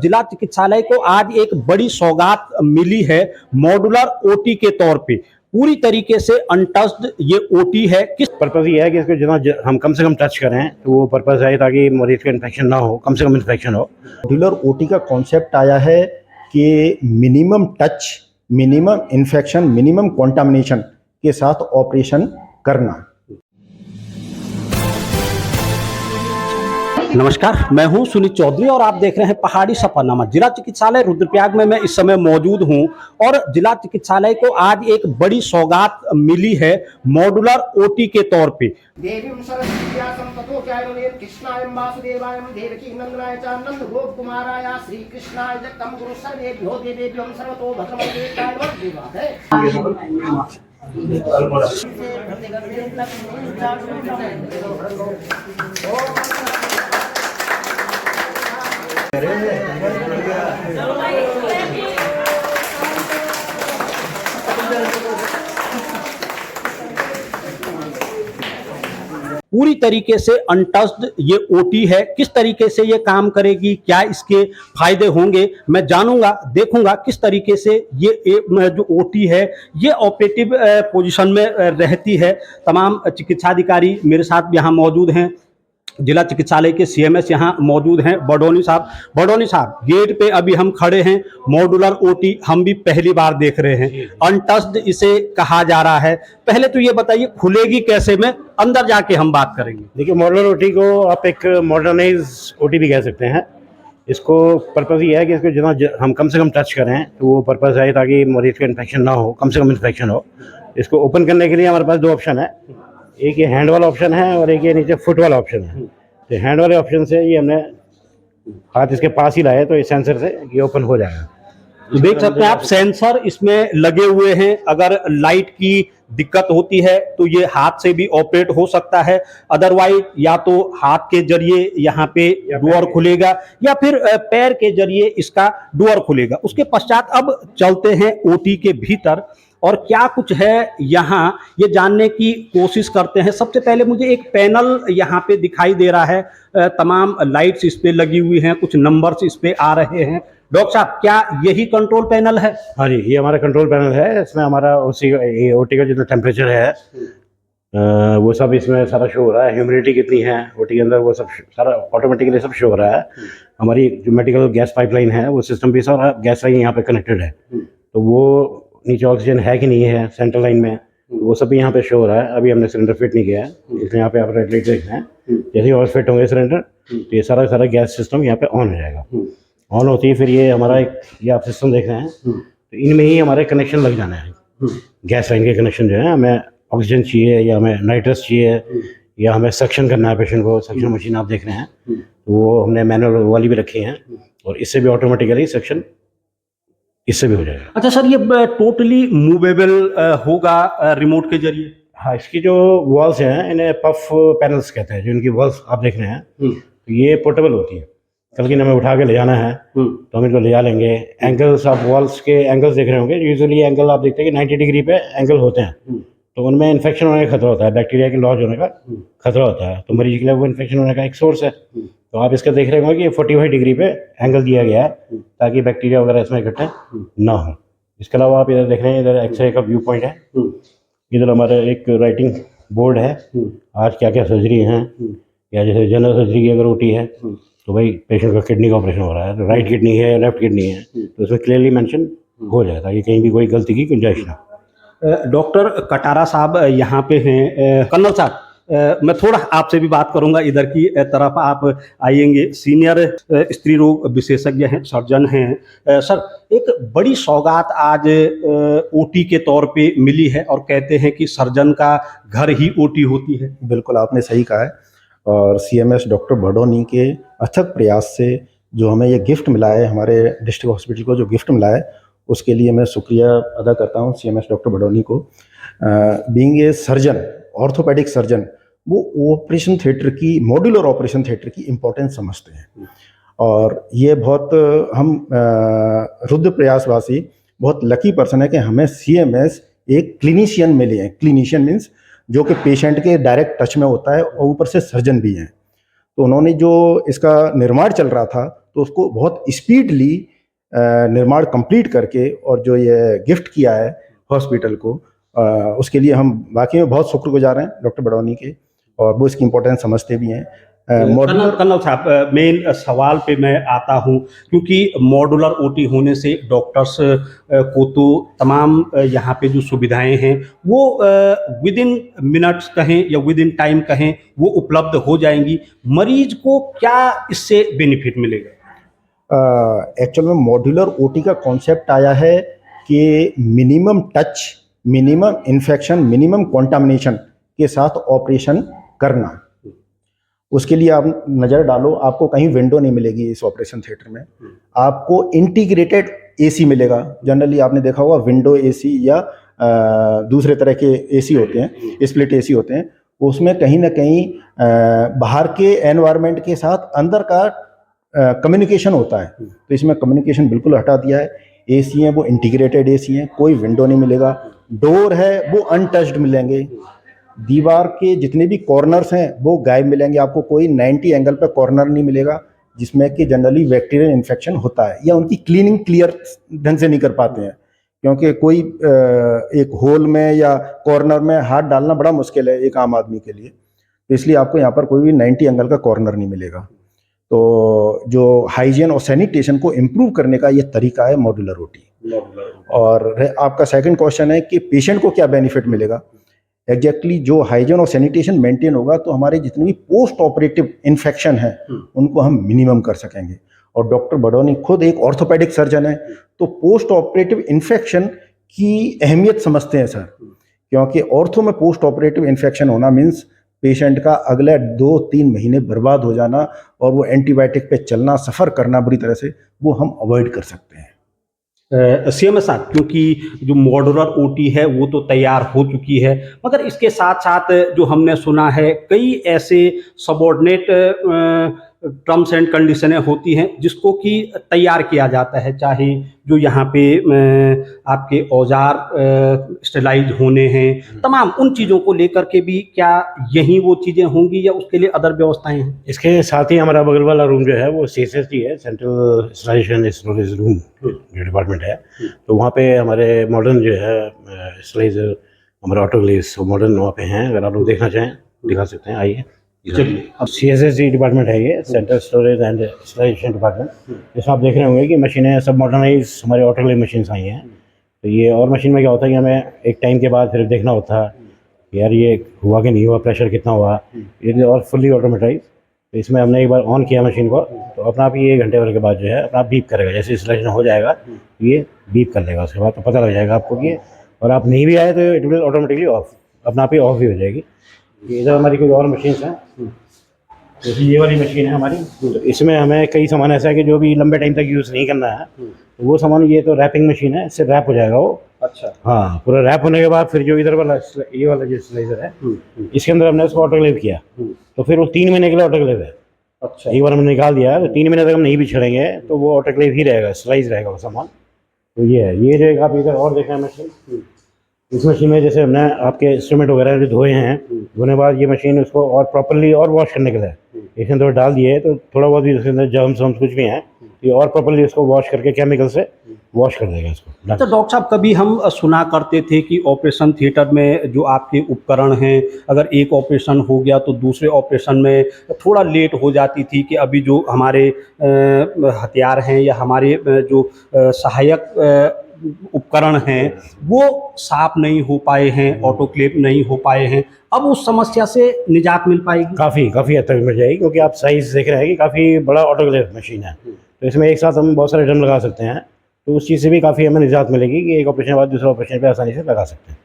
जिला चिकित्सालय को आज एक बड़ी सौगात मिली है मॉड्यूलर ओटी के तौर पे। पूरी तरीके से अनटच्ड ये ओटी है। किस पर्पज़ ये है कि इसको जितना हम कम से कम टच करें तो वो पर्पज़ है ताकि मरीज का इन्फेक्शन ना हो, कम से कम इन्फेक्शन हो। मॉड्यूलर ओटी का कॉन्सेप्ट आया है कि minimum touch, minimum infection, minimum contamination के साथ ऑपरेशन करना। नमस्कार, मैं हूं सुनील चौधरी और आप देख रहे हैं पहाड़ी सफरनामा। जिला चिकित्सालय रुद्रप्रयाग में मैं इस समय मौजूद हूं और जिला चिकित्सालय को आज एक बड़ी सौगात मिली है मॉड्यूलर ओटी के तौर पे। देवीं सरस्वत्यां ततो जयमुने कृष्णाय वासुदेवाय देवकी नंदनाय च नंद गोप कुमाराय श्री कृष्णाय जगतम गुरु सर्वेभ्यो देवेभ्यो सर्वतो भद्रमते पूरी तरीके से अनटच्ड ये ओटी है। किस तरीके से ये काम करेगी, क्या इसके फायदे होंगे, मैं जानूंगा, देखूंगा किस तरीके से ये जो ओटी है ये ऑपरेटिव पोजीशन में रहती है। तमाम चिकित्साधिकारी मेरे साथ यहाँ मौजूद हैं। जिला चिकित्सालय के सीएमएस यहाँ मौजूद हैं बडोनी साहब। बडोनी साहब, गेट पे अभी हम खड़े हैं, मॉड्यूलर ओटी हम भी पहली बार देख रहे हैं। अनटच्ड इसे कहा जा रहा है। पहले तो ये बताइए खुलेगी कैसे, में अंदर जाके हम बात करेंगे। देखिए, मॉड्यूलर ओटी को आप एक मॉडर्नाइज ओटी भी कह सकते हैं। इसको पर्पज़ ये है कि इसको जितना हम कम से कम टच करें तो वो पर्पज़ है ताकि मरीज का इन्फेक्शन ना हो, कम से कम इन्फेक्शन हो। इसको ओपन करने के लिए हमारे पास दो ऑप्शन है, एक ये हैंड वाला ऑप्शन है और एक ये नीचे फुट वाला ऑप्शन है। तो हैंड वाले ऑप्शन से ये हमने हाथ इसके पास ही लाया तो इस सेंसर से ये ओपन हो जाएगा। तो देख सकते हैं आप, सेंसर इसमें लगे हुए हैं। अगर लाइट की दिक्कत होती है तो ये हाथ से भी ऑपरेट हो सकता है, अदरवाइज या तो हाथ के जरिए यहाँ पे डोर खुलेगा या फिर पैर के जरिए इसका डोर खुलेगा। उसके पश्चात अब चलते हैं ओटी के भीतर और क्या कुछ है यहाँ ये जानने की कोशिश करते हैं। सबसे पहले मुझे एक पैनल यहाँ पे दिखाई दे रहा है, तमाम लाइट्स इस पे लगी हुई हैं, कुछ नंबर्स इस पे आ रहे हैं। डॉक्टर साहब, क्या यही कंट्रोल पैनल है? हाँ जी, ये हमारा कंट्रोल पैनल है। इसमें हमारा ओटी का जितना टेम्परेचर है वो सब इसमें सारा शो हो रहा है। ह्यूमिडिटी कितनी है ओटी के अंदर वो सब सारा ऑटोमेटिकली सब शो हो रहा है। हमारी जो मेडिकल गैस पाइपलाइन है वो सिस्टम भी सारा गैस लाइन यहाँ पे कनेक्टेड है, तो वो नीचे ऑक्सीजन है कि नहीं है सेंट्रल लाइन में वो सब भी यहाँ पे शो हो रहा है। अभी हमने सिलेंडर फिट नहीं किया है, इसलिए यहाँ पे आप रेड लाइट देख रहे हैं। जैसे ही और फिट होंगे सिलेंडर तो ये सारा गैस सिस्टम यहाँ पे ऑन हो जाएगा। ऑन होती है फिर ये हमारा ये आप सिस्टम देख रहे हैं, तो इनमें ही हमारे कनेक्शन लग जाना है। गैस लाइन के कनेक्शन जो है, हमें ऑक्सीजन चाहिए या हमें नाइट्रस चाहिए या हमें सक्शन करना है पेशेंट को, सक्शन मशीन आप देख रहे हैं, तो वो हमने मैनुअल वाली भी रखी हैं और इससे भी ऑटोमेटिकली सक्शन इससे भी हो जाएगा। अच्छा सर, ये टोटली मूवेबल होगा रिमोट के जरिए? हाँ, इसकी जो वॉल्स हैं इन्हें पफ पैनल्स कहते हैं। जो इनकी वॉल्स आप देख रहे हैं तो ये पोर्टेबल होती है। कल की हमें उठा के ले जाना है तो हम इनको ले जा लेंगे। एंगल्स आप वॉल्स के एंगल्स देख रहे होंगे, यूजुअली एंगल आप देखते हैं कि 90 डिग्री पे एंगल होते हैं, तो उनमें इन्फेक्शन होने का खतरा होता है, बैक्टीरिया के लॉज होने का खतरा होता है, तो मरीज के लिए वो इन्फेक्शन होने का एक सोर्स है। तो आप इसका देख रहे होंगे कि 45 डिग्री पे एंगल दिया गया है ताकि बैक्टीरिया वगैरह इसमें इकट्ठे ना हो। इसके अलावा आप इधर देख रहे हैं, इधर एक्सरे का व्यू पॉइंट है, इधर हमारा एक राइटिंग बोर्ड है, आज क्या क्या सर्जरी हैं, या जैसे जनरल सर्जरी की अगर ओटी है तो भाई पेशेंट का किडनी का ऑपरेशन हो रहा है, तो राइट किडनी है लेफ्ट किडनी है, तो उसमें क्लियरली मेंशन हो जाए ताकि कहीं भी कोई गलती की गुंजाइश ना। डॉक्टर कटारा साहब यहाँ पे हैं। कर्नल साहब, मैं थोड़ा आपसे भी बात करूंगा, इधर की तरफ आप आएंगे। सीनियर स्त्री रोग विशेषज्ञ हैं, सर्जन हैं। सर, एक बड़ी सौगात आज ओटी के तौर पे मिली है और कहते हैं कि सर्जन का घर ही ओटी होती है। बिल्कुल आपने सही कहा है, और सीएमएस डॉक्टर बडोनी के अथक प्रयास से जो हमें ये गिफ्ट मिला है, हमारे डिस्ट्रिक्ट हॉस्पिटल को जो गिफ्ट मिला है, उसके लिए मैं शुक्रिया अदा करता हूँ सीएमएस डॉक्टर बडोनी को। Being a surgeon, orthopaedic surgeon, वो ऑपरेशन थिएटर की, मॉड्यूलर ऑपरेशन थिएटर की इम्पोर्टेंस समझते हैं। और ये बहुत हम रुद्रप्रयागवासी बहुत लकी पर्सन है कि हमें सीएमएस एक क्लिनिशियन मिले हैं। क्लिनिशियन मीन्स जो कि पेशेंट के डायरेक्ट टच में होता है और ऊपर से सर्जन भी हैं। तो उन्होंने जो इसका निर्माण चल रहा था तो उसको बहुत स्पीडली निर्माण कंप्लीट करके और जो ये गिफ्ट किया है हॉस्पिटल को, उसके लिए हम वाकई में बहुत शुक्रगुजार हैं डॉक्टर बड़ौनी के, और वो इसकी इम्पोर्टेंस समझते भी हैं। कर्नल साहब, मेन सवाल पे मैं आता हूँ, क्योंकि मॉड्यूलर ओटी होने से डॉक्टर्स को तो तमाम यहाँ पे जो सुविधाएं हैं वो विद इन मिनट्स कहें या विद इन टाइम कहें वो उपलब्ध हो जाएंगी। मरीज को क्या इससे बेनिफिट मिलेगा? एक्चुअल में मॉड्यूलर ओटी का कॉन्सेप्ट आया है कि minimum touch, minimum infection, minimum contamination के साथ ऑपरेशन करना। उसके लिए आप नज़र डालो, आपको कहीं विंडो नहीं मिलेगी इस ऑपरेशन थिएटर में, आपको इंटीग्रेटेड एसी मिलेगा। जनरली आपने देखा होगा विंडो एसी या दूसरे तरह के एसी होते हैं, स्प्लिट एसी होते हैं, उसमें कहीं ना कहीं बाहर के एनवायरनमेंट के साथ अंदर का कम्युनिकेशन होता है। तो इसमें कम्युनिकेशन बिल्कुल हटा दिया है। एसी हैं वो इंटीग्रेटेड एसी हैं, कोई विंडो नहीं मिलेगा। डोर है वो अनटच्ड मिलेंगे। दीवार के जितने भी कॉर्नर्स हैं वो गायब मिलेंगे, आपको कोई 90 एंगल पर कॉर्नर नहीं मिलेगा जिसमें कि जनरली बैक्टीरियल इन्फेक्शन होता है या उनकी क्लीनिंग क्लियर ढंग से नहीं कर पाते हैं, क्योंकि कोई एक होल में या कॉर्नर में हाथ डालना बड़ा मुश्किल है एक आम आदमी के लिए। तो इसलिए आपको यहाँ पर कोई भी 90 एंगल का कॉर्नर नहीं मिलेगा। तो जो हाइजीन और सैनिटेशन को इम्प्रूव करने का ये तरीका है मॉड्यूलर ओटी। और आपका सेकंड क्वेश्चन है कि पेशेंट को क्या बेनिफिट मिलेगा। एग्जैक्टली जो हाइजीन और सैनिटेशन मेंटेन होगा तो हमारे जितने भी पोस्ट ऑपरेटिव इन्फेक्शन है उनको हम मिनिमम कर सकेंगे। और डॉक्टर बड़ौनी खुद एक ऑर्थोपेडिक सर्जन है, तो पोस्ट ऑपरेटिव इन्फेक्शन की अहमियत समझते हैं सर, क्योंकि ऑर्थो में पोस्ट ऑपरेटिव इन्फेक्शन होना मीन्स पेशेंट का अगले 2-3 महीने बर्बाद हो जाना और वो एंटीबायोटिक पे चलना, सफ़र करना बुरी तरह से, वो हम अवॉइड कर सकते हैं। सीएमएस साहब, क्योंकि जो मॉड्यूलर ओटी है वो तो तैयार हो चुकी है, मगर इसके साथ साथ जो हमने सुना है कई ऐसे सबऑर्डिनेट टर्म्स एंड कंडीशनें होती हैं जिसको कि तैयार किया जाता है, चाहे जो यहाँ पे आपके औजार स्टेलाइज होने हैं, तमाम उन चीज़ों को लेकर के भी क्या यही वो चीज़ें होंगी या उसके लिए अदर व्यवस्थाएं हैं? इसके साथ ही हमारा बगल वाला रूम जो है वो CSSD है, सेंट्रल स्टोरेज स्टोरेज रूम जो डिपार्टमेंट है। तो वहाँ पे हमारे मॉडर्न जो है स्टोरेजर, हमारे ऑटोक्लेव्स मॉडर्न वहाँ पे हैं। अगर आप लोग देखना चाहें दिखा सकते हैं, आइए। अब CSSD डिपार्टमेंट है ये, सेंट्रल स्टोरेज एंड स्टोरेजेशन डिपार्टमेंट। इसमें आप देख रहे होंगे कि मशीनें सब मॉडर्नाइज हमारे ऑटोक्लेव मशीन्स आई हैं। तो ये और मशीन में क्या होता है कि हमें एक टाइम के बाद फिर देखना होता है कि यार ये हुआ कि नहीं हुआ, प्रेशर कितना हुआ, ये और फुल्ली ऑटोमेटाइज। तो इसमें हमने एक बार ऑन किया मशीन को तो अपना आप ही 1 घंटे भर के बाद जो है अपना बीप करेगा। जैसे इंस्टॉलेशन हो जाएगा ये बीप कर लेगा, उसके बाद तो पता लग जाएगा आपको कि, और आप नहीं भी आए तो इट विल ऑटोमेटिकली ऑफ, अपना आप ही ऑफ भी हो जाएगी। इधर हमारी कोई और मशीन्स हैं, जैसे ये वाली मशीन है हमारी, तो इसमें हमें कई सामान ऐसा है कि जो भी लंबे टाइम तक यूज़ नहीं करना है तो वो सामान, ये तो रैपिंग मशीन है, इससे रैप हो जाएगा वो। अच्छा, हाँ, पूरा रैप होने के बाद फिर जो इधर वाला ये वाला जो स्लाइजर है इसके अंदर हमने उसको ऑटोक्लेव किया, तो फिर वो 3 महीने के लिए ऑटोक्लेव है। अच्छा, एक बार हमने निकाल दिया तो 3 महीने तक हम नहीं भी छड़ेंगे तो वो ऑटोक्लेव ही रहेगा, स्लाइज रहेगा वो सामान। तो ये है, ये जो आप इधर और देख रहे हैं मशीन, इस मशीन में जैसे हमने आपके इंस्ट्रूमेंट वगैरह जो धोए हैं, धोने के बाद ये मशीन उसको और प्रॉपर्ली और वॉश करने के लिए इसके अंदर डाल दिए, तो थोड़ा बहुत भी उसके अंदर जर्म्स कुछ भी हैं ये और प्रॉपर्ली उसको वॉश करके केमिकल से वॉश कर देगा इसको। तो डॉक्टर साहब, कभी हम सुना करते थे कि ऑपरेशन थिएटर में जो आपके उपकरण हैं, अगर एक ऑपरेशन हो गया तो दूसरे ऑपरेशन में थोड़ा लेट हो जाती थी कि अभी जो हमारे हथियार हैं या हमारे जो सहायक उपकरण हैं वो साफ नहीं हो पाए हैं, ऑटोक्लेव नहीं हो पाए हैं। अब उस समस्या से निजात मिल पाएगी? काफ़ी हद तक मिल जाएगी, क्योंकि आप साइज देख रहे हैं कि काफ़ी बड़ा ऑटोक्लेव मशीन है, तो इसमें एक साथ हम बहुत सारे ड्रम लगा सकते हैं। तो उस चीज़ से भी काफ़ी हमें निजात मिलेगी कि एक ऑपरेशन के बाद दूसरा ऑपरेशन पे आसानी से लगा सकते हैं।